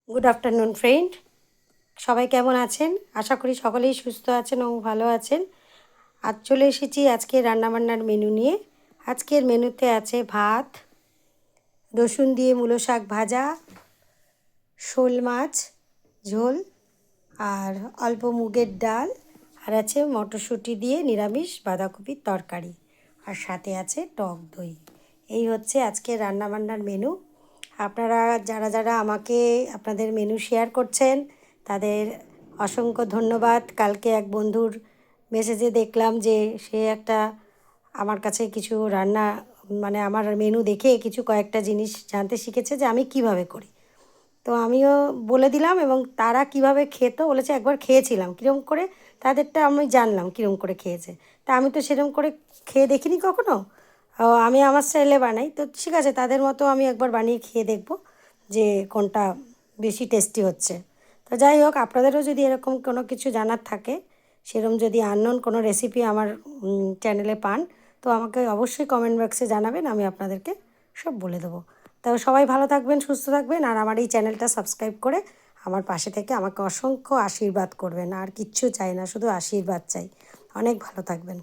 Good afternoon friend, সবাই কেমন আছেন? আশা করি সকলেই সুস্থ আছেন এবং ভালো আছেন। আজ চলে এসেছি আজকে রান্নাবান্নার মেনু নিয়ে। আজকের মেনুতে আছে ভাত, রসুন দিয়ে মূলো শাক ভাজা, শোল মাছ ঝোল, আর অল্প মুগের ডাল, আর আছে মটরশুঁটি দিয়ে নিরামিষ বাঁধাকপির তরকারি, আর সাথে আছে টক দই। এই হচ্ছে আজকের রান্নাবান্নার মেনু। আপনারা যারা যারা আমাকে আপনাদের মেনু শেয়ার করছেন তাদের অসংখ্য ধন্যবাদ। কালকে এক বন্ধুর মেসেজে দেখলাম যে সে একটা আমার কাছে কিছু রান্না মানে আমার মেনু দেখে কিছু কয়েকটা জিনিস জানতে শিখেছে যে আমি কিভাবে করি। তো আমিও বলে দিলাম এবং তারা কিভাবে খেত বলেছে একবার খেয়েছিলাম, কীরকম করে তাদেরটা আমি জানলাম কীরকম করে খেয়েছে। তা আমি তো সেরকম করে খেয়ে দেখিনি কখনো। আমি আমার স্টাইলে বানাই, তো ঠিক আছে তাদের মতো আমি একবার বানিয়ে খেয়ে দেখব যে কোনটা বেশি টেস্টি হচ্ছে। তো যাই হোক, আপনাদেরও যদি এরকম কোনো কিছু জানার থাকে, সেরকম যদি আননোন কোনো রেসিপি আমার চ্যানেলে পান, তো আমাকে অবশ্যই কমেন্ট বক্সে জানাবেন, আমি আপনাদেরকে সব বলে দেবো। তো সবাই ভালো থাকবেন, সুস্থ থাকবেন, আর আমার এই চ্যানেলটা সাবস্ক্রাইব করে আমার পাশে থেকে আমাকে অসংখ্য আশীর্বাদ করবেন। আর কিচ্ছু চাই না, শুধু আশীর্বাদ চাই। অনেক ভালো থাকবেন।